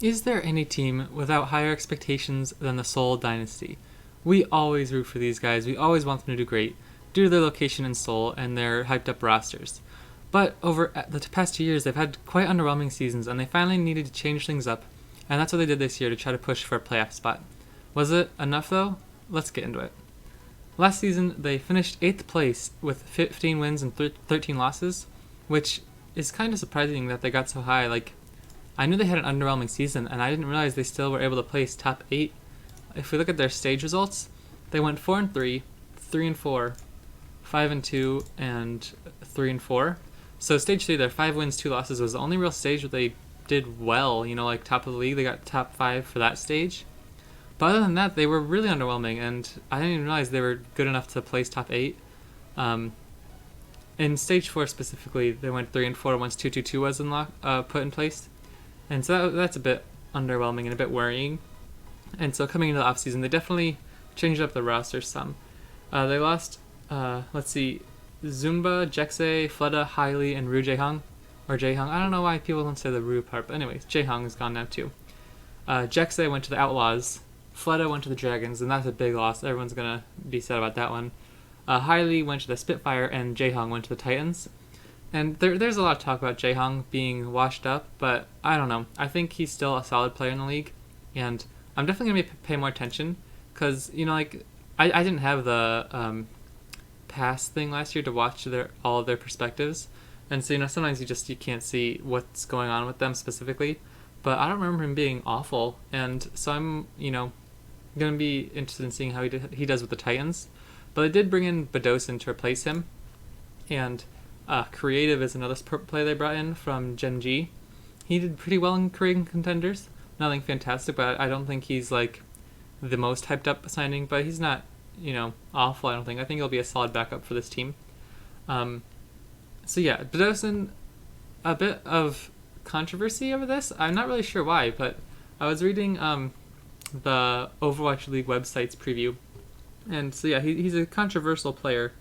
Is there any team without higher expectations than the Seoul Dynasty? We always root for these guys. We always want them to do great due to their location in Seoul and their hyped up rosters. But over the past 2 years, they've had quite underwhelming seasons, and they finally needed to change things up, and that's what they did this year to try to push for a playoff spot. Was it enough though? Let's get into it. Last season, they finished 8th place with 15 wins and 13 losses, which is kind of surprising that they got so high. Like, I knew they had an underwhelming season, and I didn't realize they still were able to place top 8. If we look at their stage results, they went 4-3, 3-4, 5-2, and 3-4. So stage 3, their 5 wins, 2 losses, was the only real stage where they did well. Like top of the league, they got top 5 for that stage. But other than that, they were really underwhelming, and I didn't even realize they were good enough to place top 8. In stage 4 specifically, they went 3-4 once 2-2-2 was put in place. And so that's a bit underwhelming and a bit worrying. And so coming into the offseason, they definitely changed up the roster some. They lost, Zumba, Jexe, Fleda, Hailey, and Ru Jae-hung. Or Jae-hung. I don't know why people don't say the Ru part, but anyways, Jae-hung is gone now too. Jexe went to the Outlaws. Fleda went to the Dragons, and that's a big loss. Everyone's going to be sad about that one. Hailey went to the Spitfire, and Jae-hung went to the Titans. And there's a lot of talk about Jae-hung being washed up, but I don't know. I think he's still a solid player in the league, and I'm definitely going to pay more attention because, I didn't have the pass thing last year to watch all of their perspectives. And so, sometimes you can't see what's going on with them specifically. But I don't remember him being awful, and so I'm, going to be interested in seeing how he does with the Titans. But they did bring in Badosin to replace him, and Creative is another player they brought in from Gen G. He did pretty well in creating contenders. Nothing fantastic, but I don't think he's like the most hyped up signing. But he's not, awful. I don't think. I think he'll be a solid backup for this team. So yeah, Badosin, a bit of controversy over this. I'm not really sure why, but I was reading the Overwatch League website's preview, and so yeah, he's a controversial player,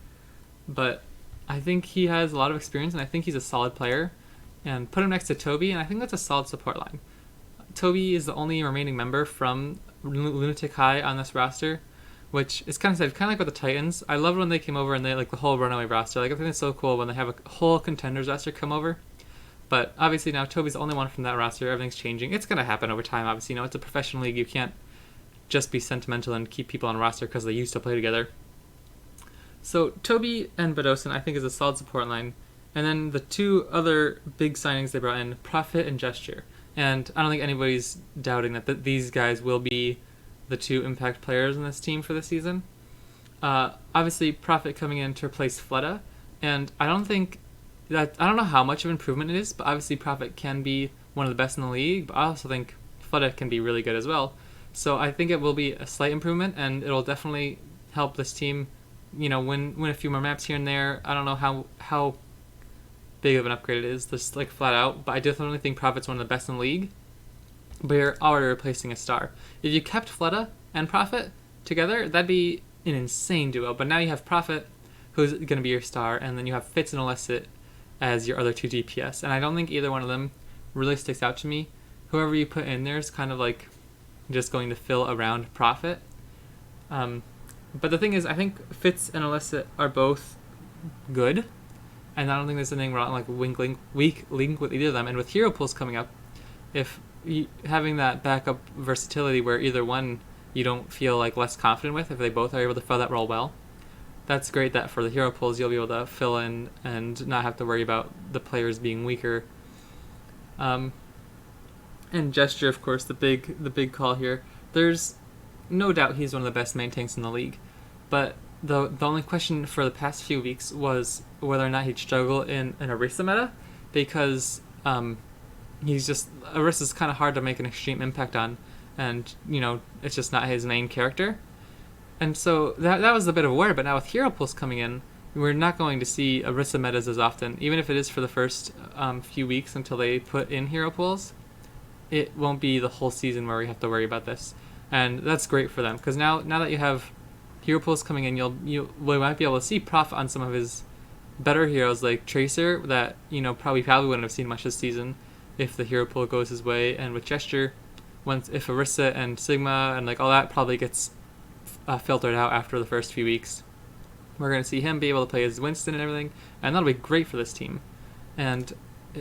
but I think he has a lot of experience, and I think he's a solid player. And put him next to Toby, and I think that's a solid support line. Toby is the only remaining member from Lunatic High on this roster, which is kind of sad. Kind of like with the Titans. I loved when they came over and they the whole runaway roster. I think it's so cool when they have a whole contenders roster come over. But obviously now Toby's the only one from that roster. Everything's changing. It's going to happen over time, obviously. It's a professional league. You can't just be sentimental and keep people on a roster because they used to play together. So Toby and Badosin, I think, is a solid support line. And then the two other big signings they brought in, Profit and Gesture. And I don't think anybody's doubting that these guys will be the two impact players in this team for this season. Obviously, Profit coming in to replace Fleda. And I don't know how much of an improvement it is, but obviously Profit can be one of the best in the league. But I also think Fleda can be really good as well. So I think it will be a slight improvement, and it'll definitely help this team, win a few more maps here and there. I don't know how big of an upgrade it is, just flat out, but I definitely think Profit's one of the best in the league. But you're already replacing a star. If you kept Fleda and Profit together, that'd be an insane duo. But now you have Profit, who's going to be your star, and then you have Fitz and Illicit as your other two DPS. And I don't think either one of them really sticks out to me. Whoever you put in there is kind of just going to fill around Profit. But the thing is, I think Fitz and Illicit are both good, and I don't think there's anything wrong, weak link with either of them. And with hero pools coming up, if having that backup versatility where either one you don't feel less confident with, if they both are able to fill that role well, that's great. That for the hero pools you'll be able to fill in and not have to worry about the players being weaker. And Gesture, of course, the big call here. There's no doubt he's one of the best main tanks in the league, but the only question for the past few weeks was whether or not he'd struggle in an Orisa meta, because Orisa's kind of hard to make an extreme impact on, and it's just not his main character. And so that was a bit of a worry, but now with hero pools coming in, we're not going to see Orisa metas as often, even if it is for the first few weeks until they put in hero pools. It won't be the whole season where we have to worry about this, and that's great for them, because now that you have hero pools coming in, we might be able to see Prof on some of his better heroes like Tracer that probably wouldn't have seen much this season if the hero pool goes his way. And with Gesture, once if Orisa and Sigma and like all that probably gets filtered out after the first few weeks. We're going to see him be able to play as Winston and everything, and that'll be great for this team. And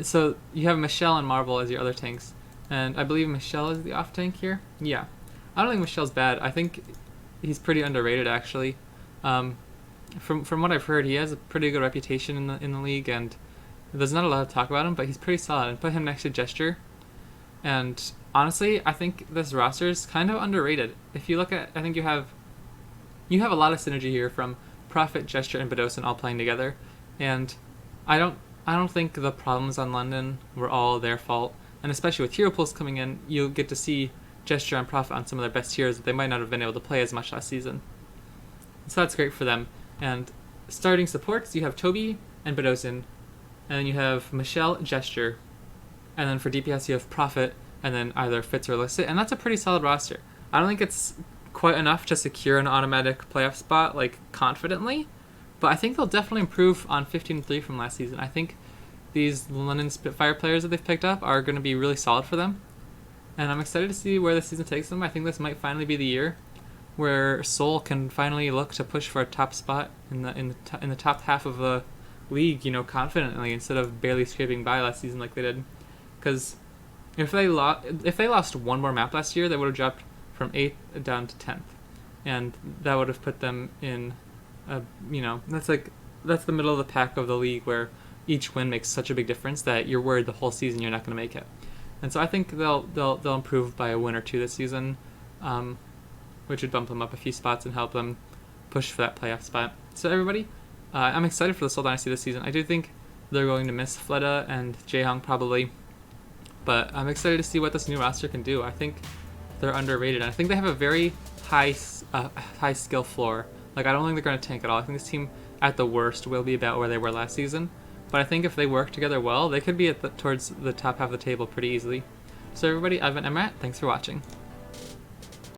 so you have Michelle and Marvel as your other tanks, and I believe Michelle is the off tank here. Yeah, I don't think Michelle's bad. I think he's pretty underrated actually. From what I've heard, he has a pretty good reputation in the league, and there's not a lot to talk about him, but he's pretty solid. And put him next to Gesture, and honestly, I think this roster is kind of underrated. If you look at, I think you have a lot of synergy here from Prophet, Gesture, and Badosin all playing together, and I don't think the problems on London were all their fault. And especially with hero pools coming in, you'll get to see Gesture and Prophet on some of their best heroes that they might not have been able to play as much last season. So that's great for them. And starting supports, you have Toby and Badosin, and then you have Michelle, Gesture, and then for DPS you have Prophet, and then either Fitz or Illicit, and that's a pretty solid roster. I don't think it's quite enough to secure an automatic playoff spot like confidently, but I think they'll definitely improve on 15-3 from last season. I think these London Spitfire players that they've picked up are going to be really solid for them, and I'm excited to see where the season takes them. I think this might finally be the year where Seoul can finally look to push for a top spot in the top half of the league, confidently, instead of barely scraping by last season like they did. Because if they lost one more map last year, they would have dropped from 8th down to 10th, and that would have put them in that's the middle of the pack of the league where each win makes such a big difference that you're worried the whole season you're not going to make it. And so I think they'll improve by a win or two this season, which would bump them up a few spots and help them push for that playoff spot. So everybody, I'm excited for the Seoul Dynasty this season. I do think they're going to miss Fleta and Jaehong probably, but I'm excited to see what this new roster can do. I think they're underrated, and I think they have a very high skill floor. Like, I don't think they're going to tank at all. I think this team, at the worst, will be about where they were last season. But I think if they work together well, they could be towards the top half of the table pretty easily. So everybody, I've been Emrat. Thanks for watching.